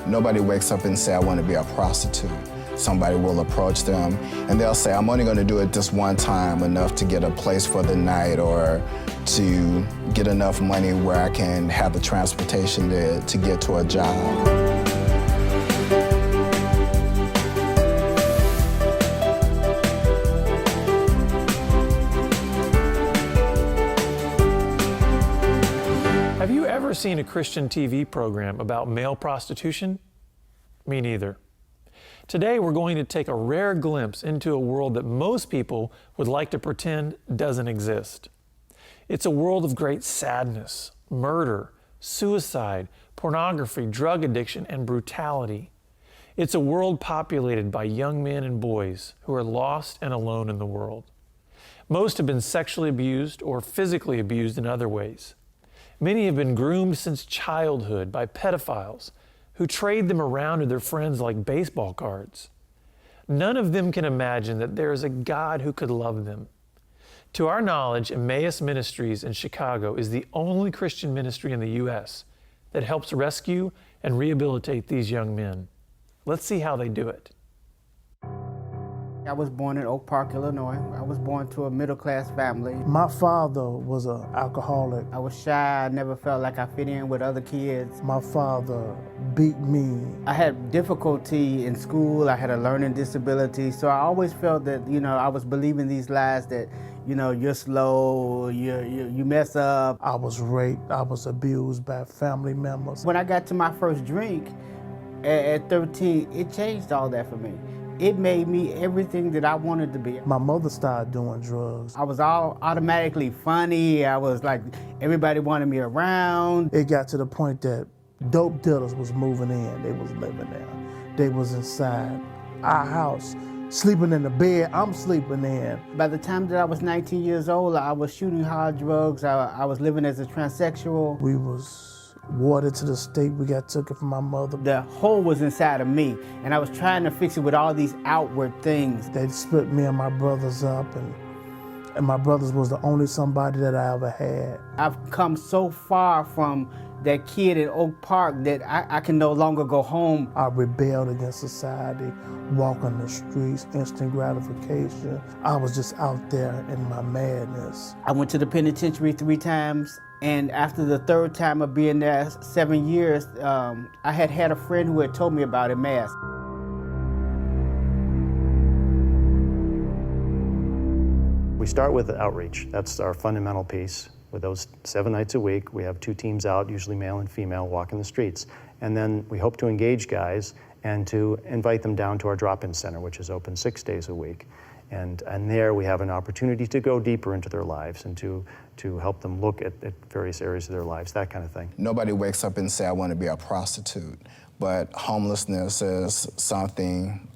Nobody wakes up and say, I want to be a prostitute. Somebody will approach them and they'll say, I'm only going to do it this one time, enough to get a place for the night or to get enough money where I can have the transportation to get to a job. Have you ever seen a Christian TV program about male prostitution? Me neither. Today we're going to take a rare glimpse into a world that most people would like to pretend doesn't exist. It's a world of great sadness, murder, suicide, pornography, drug addiction, and brutality. It's a world populated by young men and boys who are lost and alone in the world. Most have been sexually abused or physically abused in other ways. Many have been groomed since childhood by pedophiles who trade them around to their friends like baseball cards. None of them can imagine that there is a God who could love them. To our knowledge, Emmaus Ministries in Chicago is the only Christian ministry in the U.S. that helps rescue and rehabilitate these young men. Let's see how they do it. I was born in Oak Park, Illinois. I was born to a middle-class family. My father was an alcoholic. I was shy. I never felt like I fit in with other kids. My father beat me. I had difficulty in school. I had a learning disability. So I always felt that, I was believing these lies that, you're slow, you mess up. I was raped. I was abused by family members. When I got to my first drink at 13, it changed all that for me. It made me everything that I wanted to be. My mother started doing drugs. I was all automatically funny. I was like, everybody wanted me around. It got to the point that dope dealers was moving in. They was living there. They was inside our house, sleeping in the bed I'm sleeping in. By the time that I was 19 years old, I was shooting hard drugs. I was living as a transsexual. We was watered to the state. We took it from my mother. The hole was inside of me, and I was trying to fix it with all these outward things. They split me and my brothers up, and my brothers was the only somebody that I ever had. I've come so far from that kid in Oak Park that I can no longer go home. I rebelled against society, walking the streets, instant gratification. I was just out there in my madness. I went to the penitentiary 3 times. And after the 3rd time of being there 7 years, I had a friend who had told me about Emmaus. We start with outreach. That's our fundamental piece. With those 7 nights a week, we have 2 teams out, usually male and female, walking the streets. And then we hope to engage guys and to invite them down to our drop-in center, which is open 6 days a week. And there we have an opportunity to go deeper into their lives and to help them look at various areas of their lives, that kind of thing. Nobody wakes up and say, I want to be a prostitute, but homelessness is something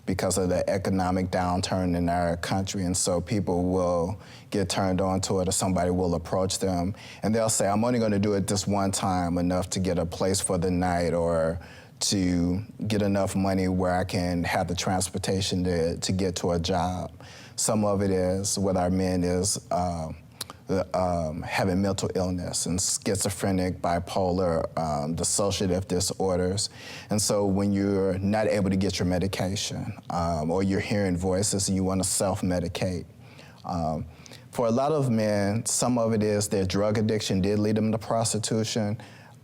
because of the economic downturn in our country, and so people will get turned on to it, or somebody will approach them and they'll say, I'm only going to do it this one time, enough to get a place for the night or to get enough money where I can have the transportation to get to a job. Some of it is, with our men, is having mental illness and schizophrenic, bipolar, dissociative disorders. And so when you're not able to get your medication or you're hearing voices and you want to self-medicate, for a lot of men, some of it is their drug addiction did lead them to prostitution.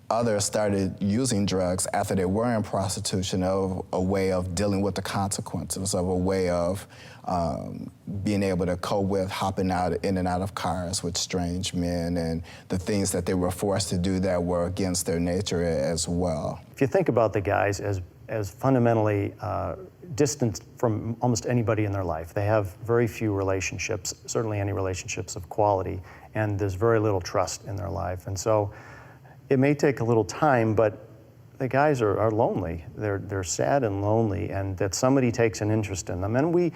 Others started using drugs after they were in prostitution, of a way of dealing with the consequences, of a way of being able to cope with hopping in and out of cars with strange men and the things that they were forced to do that were against their nature as well. If you think about the guys as fundamentally distant from almost anybody in their life, they have very few relationships, certainly any relationships of quality, and there's very little trust in their life. And so it may take a little time, but the guys are lonely. They're sad and lonely, and that somebody takes an interest in them. And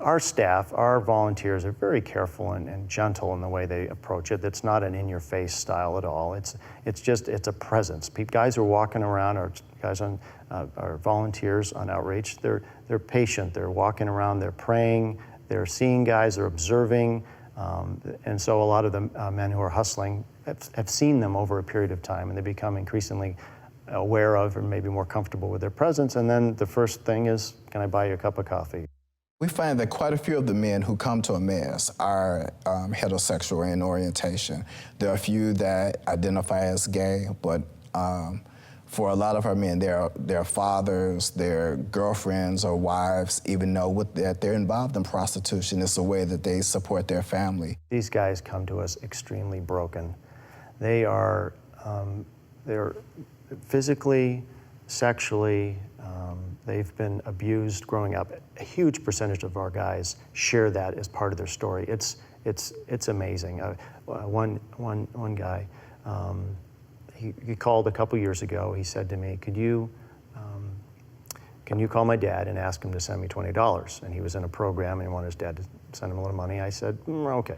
our staff, our volunteers, are very careful and gentle in the way they approach it. It's not an in-your-face style at all. It's a presence. Guys are walking around, or guys are volunteers on outreach. They're patient. They're walking around. They're praying. They're seeing guys. They're observing. And so a lot of the men who are hustling have seen them over a period of time, and they become increasingly aware of or maybe more comfortable with their presence. And then the first thing is, can I buy you a cup of coffee? We find that quite a few of the men who come to Emmaus are heterosexual in orientation. There are a few that identify as gay, but for a lot of our men, their fathers, their girlfriends or wives even know that they're involved in prostitution. It's a way that they support their family. These guys come to us extremely broken. They are, they're physically, sexually, they've been abused growing up. A huge percentage of our guys share that as part of their story. It's amazing. One guy, he called a couple years ago. He said to me, can you call my dad and ask him to send me $20? And he was in a program and he wanted his dad to send him a little money. I said, okay.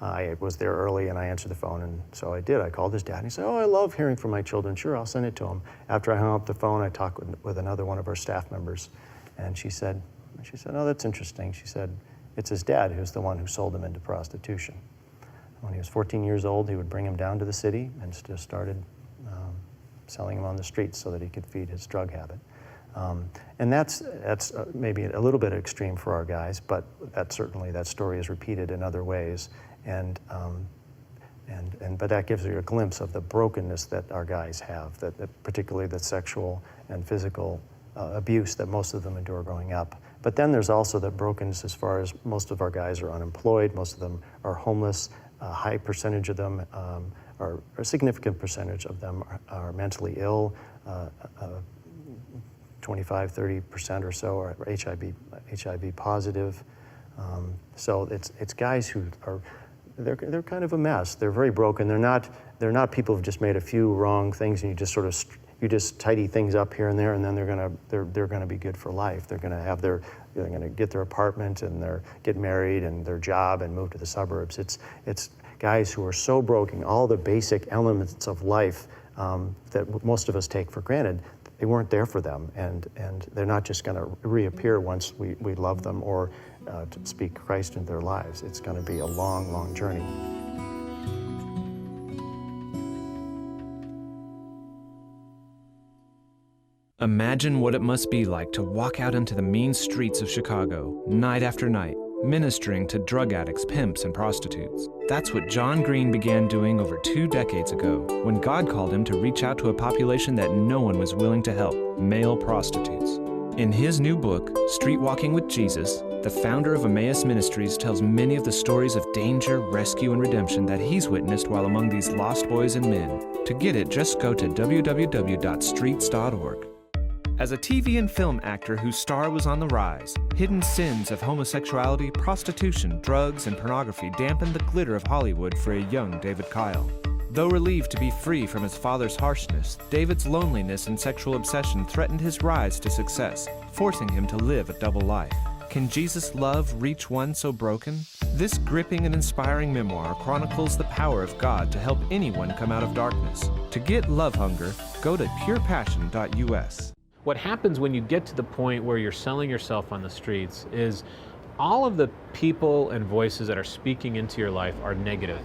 I was there early and I answered the phone, and so I did. I called his dad and he said, oh, I love hearing from my children. Sure, I'll send it to him. After I hung up the phone, I talked with another one of our staff members, and she said, oh, that's interesting. She said, it's his dad who's the one who sold him into prostitution. When he was 14 years old, he would bring him down to the city and just started selling him on the streets so that he could feed his drug habit. And that's maybe a little bit extreme for our guys, but that story is repeated in other ways. But that gives you a glimpse of the brokenness that our guys have, that particularly the sexual and physical abuse that most of them endure growing up. But then there's also the brokenness as far as most of our guys are unemployed, most of them are homeless, a high percentage of them, or a significant percentage of them are mentally ill, 25-30% or so are HIV positive. So it's guys who are they're kind of a mess. They're very broken. They're not people who've just made a few wrong things and you just tidy things up here and there, and then they're gonna be good for life. They're gonna get their apartment and get married and their job and move to the suburbs. It's guys who are so broken, all the basic elements of life that most of us take for granted. They weren't there for them, and they're not just going to reappear once we love them or to speak Christ into their lives. It's going to be a long, long journey. Imagine what it must be like to walk out into the mean streets of Chicago, night after night, ministering to drug addicts, pimps, and prostitutes. That's what John Green began doing over 2 decades ago, when God called him to reach out to a population that no one was willing to help, male prostitutes. In his new book, Street Walking with Jesus, the founder of Emmaus Ministries tells many of the stories of danger, rescue, and redemption that he's witnessed while among these lost boys and men. To get it, just go to www.streets.org. As a TV and film actor whose star was on the rise, hidden sins of homosexuality, prostitution, drugs, and pornography dampened the glitter of Hollywood for a young David Kyle. Though relieved to be free from his father's harshness, David's loneliness and sexual obsession threatened his rise to success, forcing him to live a double life. Can Jesus' love reach one so broken? This gripping and inspiring memoir chronicles the power of God to help anyone come out of darkness. To get love hunger, go to purepassion.us. What happens when you get to the point where you're selling yourself on the streets is all of the people and voices that are speaking into your life are negative.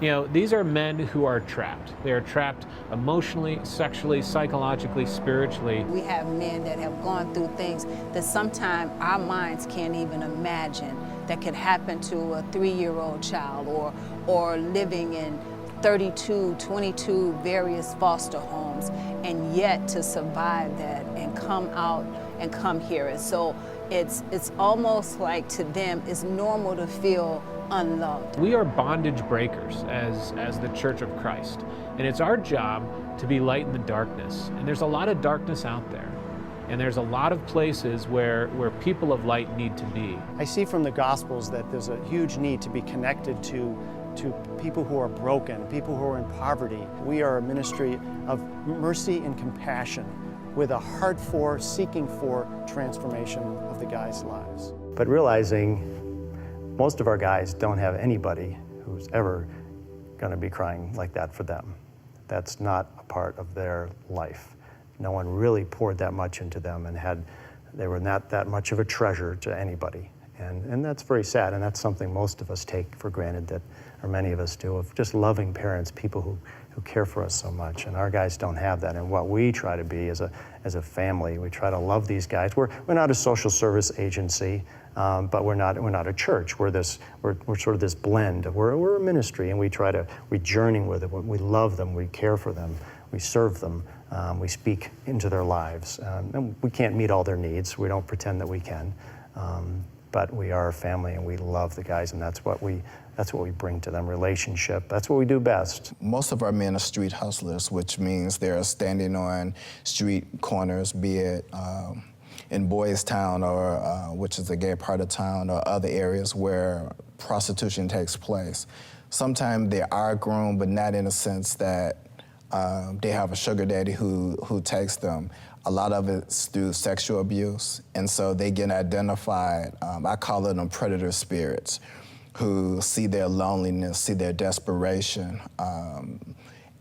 You know, these are men who are trapped. They are trapped emotionally, sexually, psychologically, spiritually. We have men that have gone through things that sometimes our minds can't even imagine that could happen to a 3-year-old child or living in 32, 22 various foster homes, and yet to survive that and come out and come here. And so it's almost like to them it's normal to feel unloved. We are bondage breakers as the Church of Christ, and it's our job to be light in the darkness. And there's a lot of darkness out there, and there's a lot of places where people of light need to be. I see from the Gospels that there's a huge need to be connected to people who are broken, people who are in poverty. We are a ministry of mercy and compassion with a heart for, seeking for transformation of the guys' lives. But realizing most of our guys don't have anybody who's ever going to be crying like that for them. That's not a part of their life. No one really poured that much into them, and they were not that much of a treasure to anybody. And that's very sad, and that's something most of us take for granted, or many of us do, of just loving parents, people who who care for us so much. And our guys don't have that. And what we try to be as a family, we try to love these guys. We're not a social service agency, but we're not a church. We're sort of this blend. We're a ministry, and we journey with them. We love them. We care for them. We serve them. We speak into their lives. And we can't meet all their needs. We don't pretend that we can. But we are a family, and we love the guys, and that's what we bring to them, relationship. That's what we do best. Most of our men are street hustlers, which means they're standing on street corners, be it in Boys Town, or which is a gay part of town, or other areas where prostitution takes place. Sometimes they are groomed, but not in a sense that they have a sugar daddy who takes them. A lot of it's through sexual abuse, and so they get identified. I call it them predator spirits, who see their loneliness, see their desperation,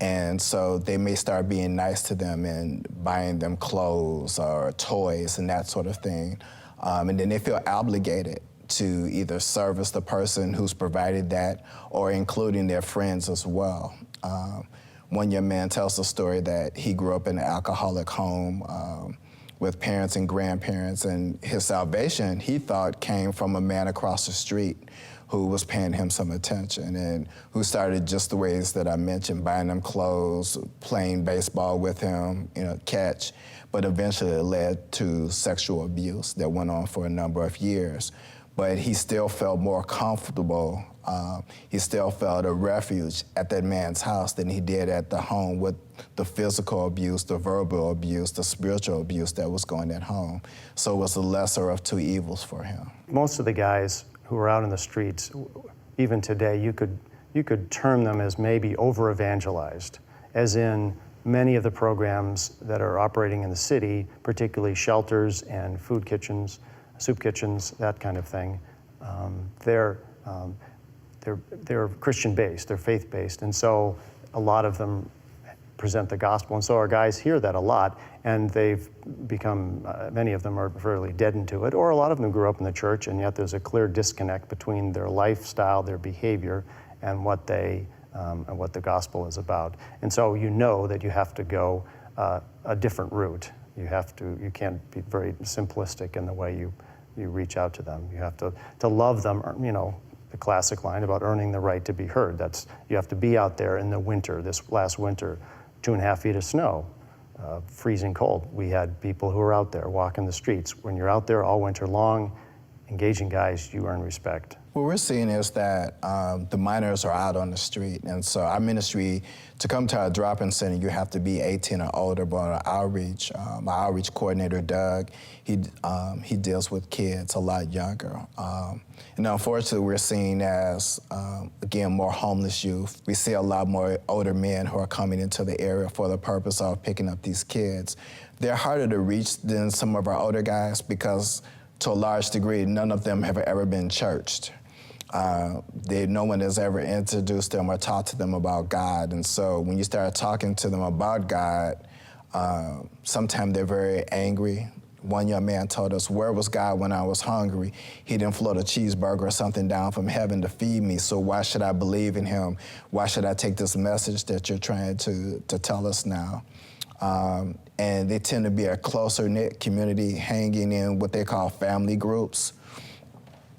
and so they may start being nice to them and buying them clothes or toys and that sort of thing. And then they feel obligated to either service the person who's provided that or including their friends as well. One young man tells the story that he grew up in an alcoholic home with parents and grandparents, and his salvation, he thought, came from a man across the street who was paying him some attention and who started just the ways that I mentioned, buying him clothes, playing baseball with him, catch, but eventually it led to sexual abuse that went on for a number of years. But he still felt more comfortable. He still felt a refuge at that man's house than he did at the home with the physical abuse, the verbal abuse, the spiritual abuse that was going at home. So it was the lesser of two evils for him. Most of the guys who are out in the streets, even today, you could term them as maybe over-evangelized, as in many of the programs that are operating in the city, particularly shelters and food kitchens, soup kitchens, that kind of thing. They're Christian-based, they're faith-based, and so a lot of them present the gospel, and so our guys hear that a lot, and they've become, many of them are fairly deadened to it, or a lot of them grew up in the church, and yet there's a clear disconnect between their lifestyle, their behavior, and what the gospel is about. And so you know that you have to go a different route. You can't be very simplistic in the way you reach out to them. You have to love them, the classic line about earning the right to be heard. You have to be out there in the winter, this last winter, 2.5 feet of snow, freezing cold. We had people who were out there walking the streets. When you're out there all winter long, engaging guys, you earn respect. What we're seeing is that the minors are out on the street, and so our ministry, to come to our drop-in center, you have to be 18 or older, but our outreach coordinator, Doug, he deals with kids a lot younger. And unfortunately, we're seeing as, again, more homeless youth. We see a lot more older men who are coming into the area for the purpose of picking up these kids. They're harder to reach than some of our older guys because, to a large degree, none of them have ever been churched. No one has ever introduced them or taught to them about God. And so when you start talking to them about God, sometimes they're very angry. One young man told us, "Where was God when I was hungry? He didn't float a cheeseburger or something down from heaven to feed me, so why should I believe in him? Why should I take this message that you're trying to tell us now?" And they tend to be a closer-knit community hanging in what they call family groups.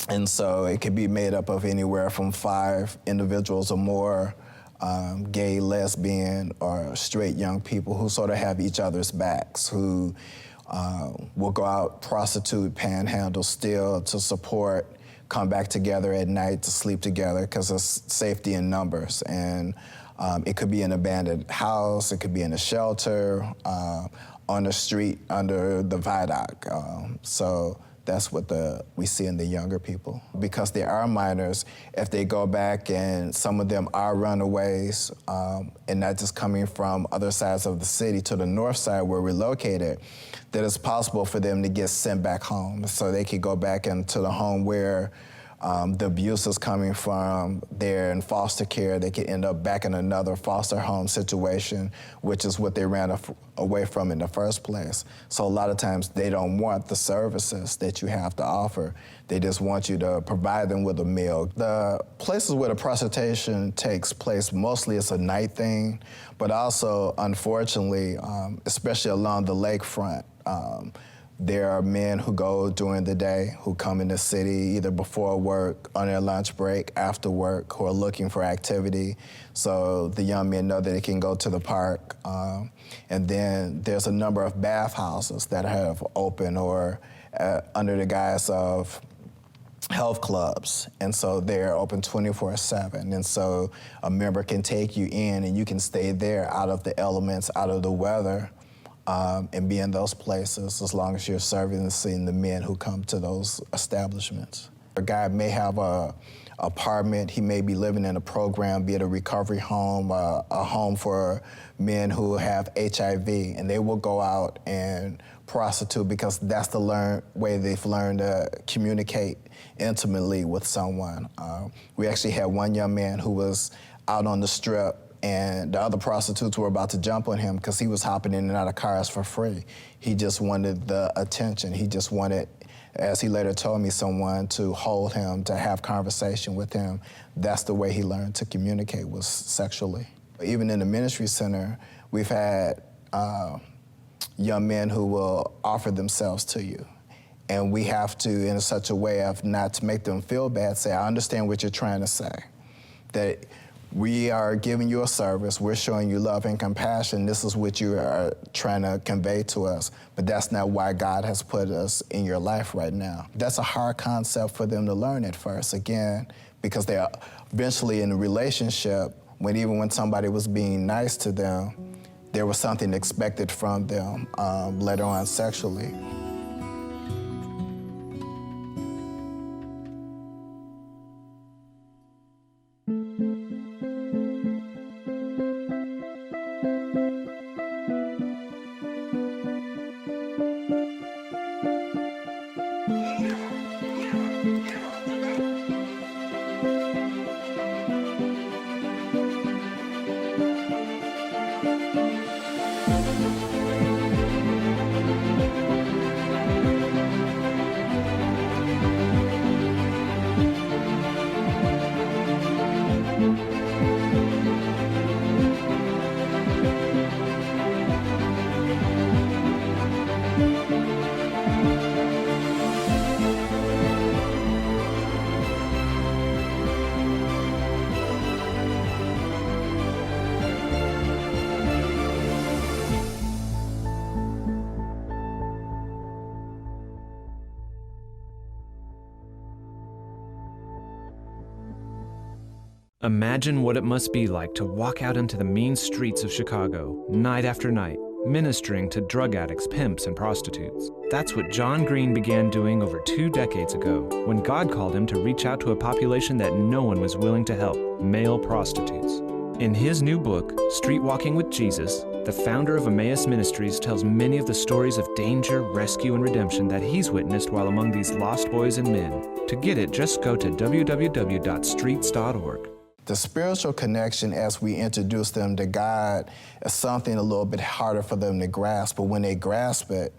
And so it could be made up of anywhere from 5 individuals or more, gay, lesbian, or straight young people who sort of have each other's backs, who will go out, prostitute, panhandle, steal to support, come back together at night to sleep together because of safety in numbers. And it could be an abandoned house, it could be in a shelter, on the street under the viaduct. So that's what we see in the younger people. Because they are minors, if they go back and some of them are runaways, and not just coming from other sides of the city to the north side where we're located, that it's possible for them to get sent back home. So they could go back into the home where The abuse is coming from they're in foster care. They could end up back in another foster home situation, which is what they ran away from in the first place. So a lot of times they don't want the services that you have to offer. They just want you to provide them with a meal. The places where the prostitution takes place, mostly it's a night thing, but also, unfortunately, especially along the lakefront, there are men who go during the day, who come in the city either before work, on their lunch break, after work, who are looking for activity. So the young men know that they can go to the park. And then there's a number of bathhouses that have open or under the guise of health clubs, and so they're open 24/7. And so a member can take you in and you can stay there out of the elements, out of the weather, and be in those places as long as you're serving and seeing the men who come to those establishments. A guy may have a apartment, he may be living in a program, be it a recovery home, a home for men who have HIV, and they will go out and prostitute because that's the way they've learned to communicate intimately with someone. We actually had one young man who was out on the strip, and the other prostitutes were about to jump on him because he was hopping in and out of cars for free. He just wanted the attention. He just wanted, as he later told me, someone to hold him, to have conversation with him. That's the way he learned to communicate, was sexually. Even in the ministry center, we've had young men who will offer themselves to you. And we have to, in such a way of not to make them feel bad, say, I understand what you're trying to say. That we are giving you a service, we're showing you love and compassion, this is what you are trying to convey to us, but that's not why God has put us in your life right now. That's a hard concept for them to learn at first, again, because they're eventually in a relationship, even when somebody was being nice to them, there was something expected from them later on sexually. Imagine what it must be like to walk out into the mean streets of Chicago, night after night, ministering to drug addicts, pimps, and prostitutes. That's what John Green began doing over 2 decades ago, when God called him to reach out to a population that no one was willing to help, male prostitutes. In his new book, Street Walking with Jesus, the founder of Emmaus Ministries tells many of the stories of danger, rescue, and redemption that he's witnessed while among these lost boys and men. To get it, just go to www.streets.org. The spiritual connection, as we introduce them to God, is something a little bit harder for them to grasp, but when they grasp it,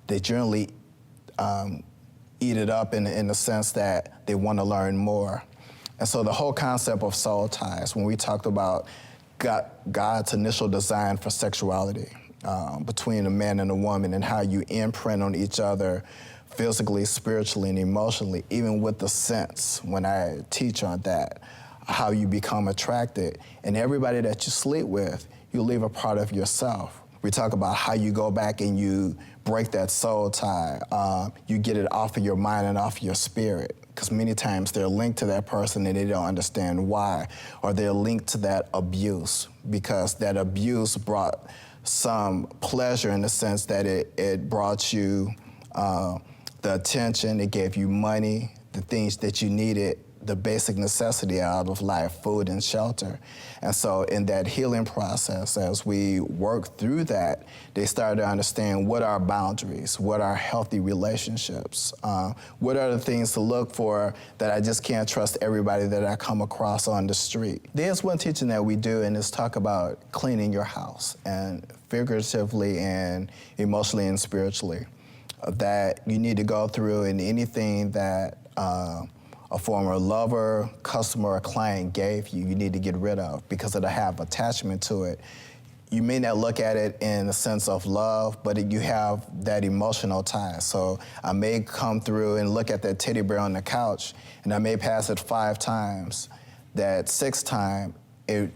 they generally eat it up in the sense that they want to learn more. And so the whole concept of soul ties, when we talked about God's initial design for sexuality between a man and a woman and how you imprint on each other physically, spiritually, and emotionally, even with the sense, when I teach on that, how you become attracted. And everybody that you sleep with, you leave a part of yourself. We talk about how you go back and you break that soul tie. You get it off of your mind and off your spirit, because many times they're linked to that person and they don't understand why, or they're linked to that abuse because that abuse brought some pleasure in the sense that it brought you the attention, it gave you money, the things that you needed the basic necessity out of life, food and shelter. And so in that healing process, as we work through that, they started to understand what are boundaries, what are healthy relationships, what are the things to look for that I just can't trust everybody that I come across on the street. There's one teaching that we do, and it's talk about cleaning your house, and figuratively and emotionally and spiritually, that you need to go through, and anything that a former lover, customer, or client gave you, you need to get rid of because it'll have attachment to it. You may not look at it in the sense of love, but you have that emotional tie. So I may come through and look at that teddy bear on the couch, and I may pass it 5 times. That 6th time, it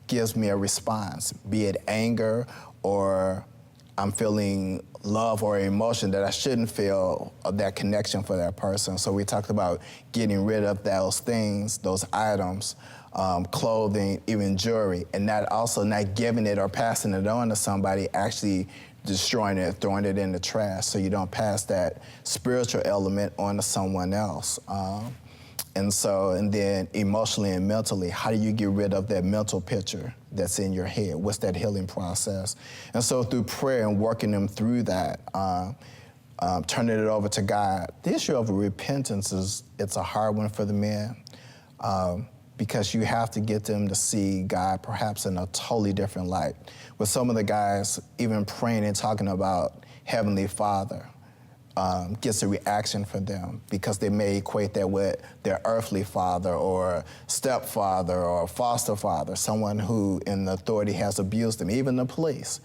gives me a response, be it anger or I'm feeling love or emotion that I shouldn't feel of that connection for that person. So we talked about getting rid of those things, those items, clothing, even jewelry, and not giving it or passing it on to somebody, actually destroying it, throwing it in the trash, so you don't pass that spiritual element on to someone else. And then emotionally and mentally, how do you get rid of that mental picture that's in your head? What's that healing process? And so through prayer and working them through that, turning it over to God, the issue of repentance it's a hard one for the men, because you have to get them to see God perhaps in a totally different light. With some of the guys, even praying and talking about Heavenly Father, gets a reaction from them because they may equate that with their earthly father or stepfather or foster father, someone who in authority has abused them, even the police.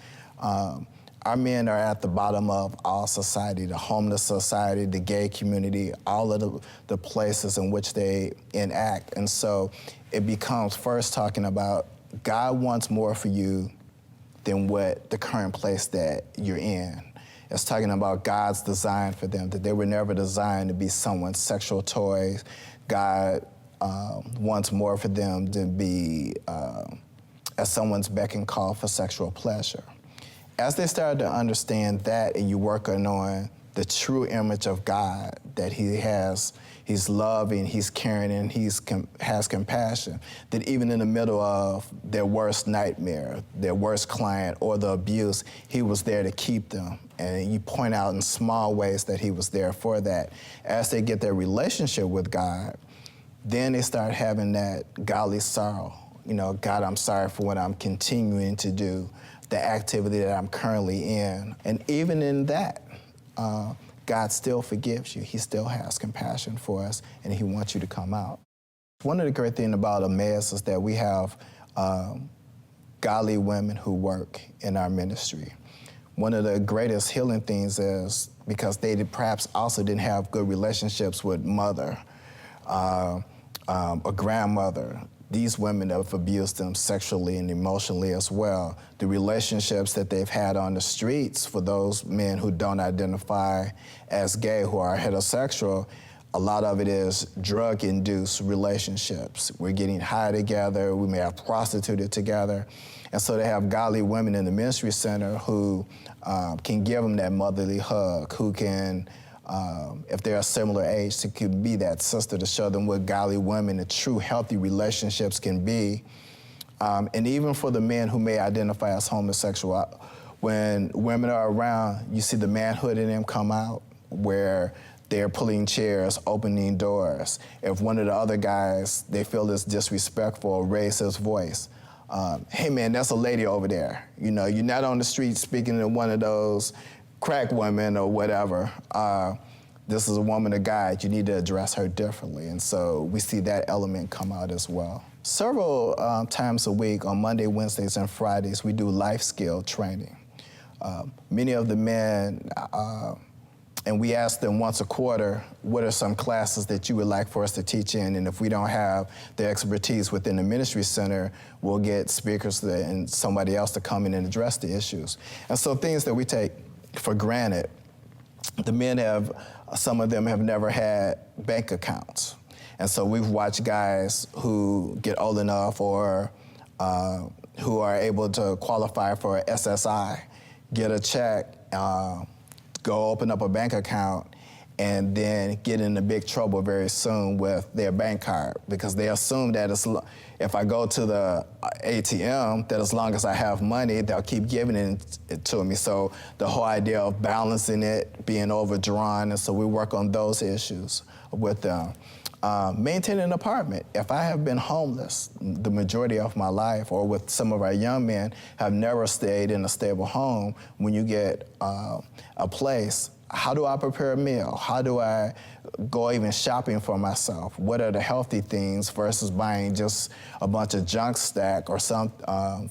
Our men are at the bottom of all society, the homeless society, the gay community, all of the places in which they enact. And so it becomes first talking about God wants more for you than what the current place that you're in. It's talking about God's design for them, that they were never designed to be someone's sexual toys. God wants more for them to be as someone's beck and call for sexual pleasure. As they started to understand that, and you working on the true image of God, that He's loving, He's caring, and has compassion, that even in the middle of their worst nightmare, their worst client, or the abuse, He was there to keep them. And you point out in small ways that He was there for that. As they get their relationship with God, then they start having that godly sorrow. You know, God, I'm sorry for what I'm continuing to do, the activity that I'm currently in. And even in that, God still forgives you. He still has compassion for us, and He wants you to come out. One of the great things about Emmaus is that we have godly women who work in our ministry. One of the greatest healing things is because they perhaps also didn't have good relationships with mother or grandmother. These women have abused them sexually and emotionally as well. The relationships that they've had on the streets for those men who don't identify as gay, who are heterosexual, a lot of it is drug-induced relationships. We're getting high together, we may have prostituted together. And so they have godly women in the ministry center who can give them that motherly hug, who can, if they're a similar age, to could be that sister to show them what godly women and true healthy relationships can be. And even for the men who may identify as homosexual, when women are around, you see the manhood in them come out, where they're pulling chairs, opening doors. If one of the other guys, they feel is disrespectful, raise his voice. Hey man, that's a lady over there. You know, you're not on the street speaking to one of those crack women or whatever. This is a woman of God. You need to address her differently. And so we see that element come out as well. Several times a week, on Monday, Wednesdays, and Fridays, we do life skill training. Many of the men, and we ask them once a quarter, what are some classes that you would like for us to teach in? And if we don't have the expertise within the ministry center, we'll get speakers and somebody else to come in and address the issues. And so things that we take for granted, the men some of them have never had bank accounts. And so we've watched guys who get old enough or who are able to qualify for SSI, get a check, go open up a bank account, and then get into big trouble very soon with their bank card, because they assume that if I go to the ATM, that as long as I have money, they'll keep giving it to me. So the whole idea of balancing it, being overdrawn, and so we work on those issues with them. Maintain an apartment. If I have been homeless the majority of my life, or with some of our young men have never stayed in a stable home, when you get a place, how do I prepare a meal? How do I go even shopping for myself? What are the healthy things versus buying just a bunch of junk stack or some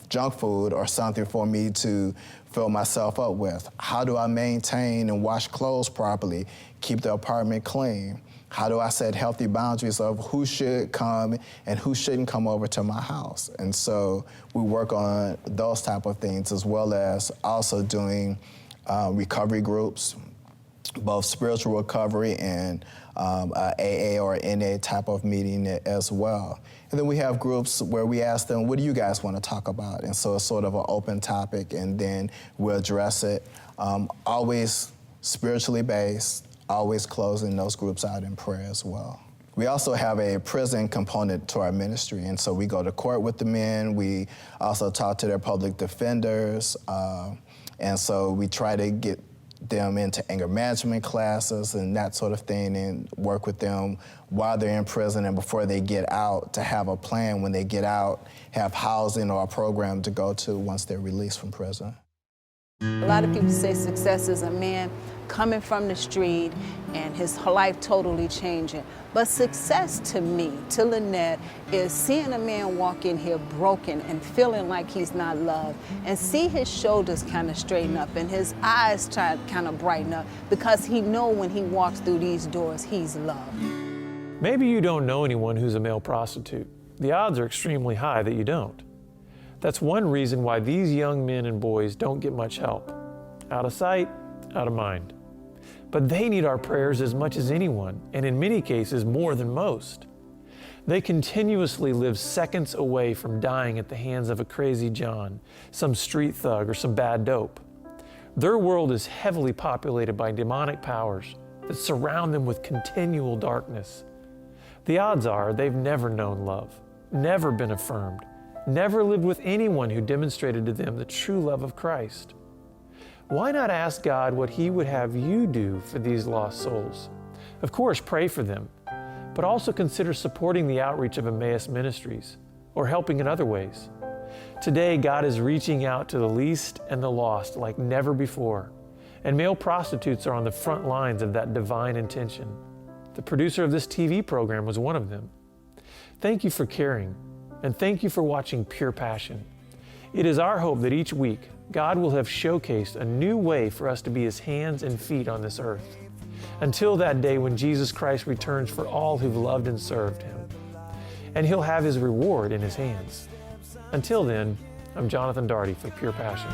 junk food or something for me to fill myself up with? How do I maintain and wash clothes properly, keep the apartment clean? How do I set healthy boundaries of who should come and who shouldn't come over to my house? And so we work on those type of things, as well as also doing recovery groups, both spiritual recovery and AA or NA type of meeting as well. And then we have groups where we ask them, what do you guys want to talk about? And so it's sort of an open topic, and then we'll address it. Always spiritually based, always closing those groups out in prayer as well. We also have a prison component to our ministry, and so we go to court with the men. We also talk to their public defenders, and so we try to get them into anger management classes and that sort of thing, and work with them while they're in prison and before they get out, to have a plan when they get out, have housing or a program to go to once they're released from prison. A lot of people say success is a man coming from the street and his life totally changing. But success to me, to Lynette, is seeing a man walk in here broken and feeling like he's not loved, and see his shoulders kind of straighten up and his eyes try to kind of brighten up, because he know when he walks through these doors, he's loved. Maybe you don't know anyone who's a male prostitute. The odds are extremely high that you don't. That's one reason why these young men and boys don't get much help. Out of sight, out of mind. But they need our prayers as much as anyone, and in many cases more than most. They continuously live seconds away from dying at the hands of a crazy John, some street thug, or some bad dope. Their world is heavily populated by demonic powers that surround them with continual darkness. The odds are they've never known love, never been affirmed, never lived with anyone who demonstrated to them the true love of Christ. Why not ask God what He would have you do for these lost souls? Of course, pray for them, but also consider supporting the outreach of Emmaus Ministries or helping in other ways. Today, God is reaching out to the least and the lost like never before, and male prostitutes are on the front lines of that divine intention. The producer of this TV program was one of them. Thank you for caring, and thank you for watching Pure Passion. It is our hope that each week, God will have showcased a new way for us to be His hands and feet on this earth, until that day when Jesus Christ returns for all who've loved and served Him. And He'll have His reward in His hands. Until then, I'm Jonathan Daugherty for Pure Passion.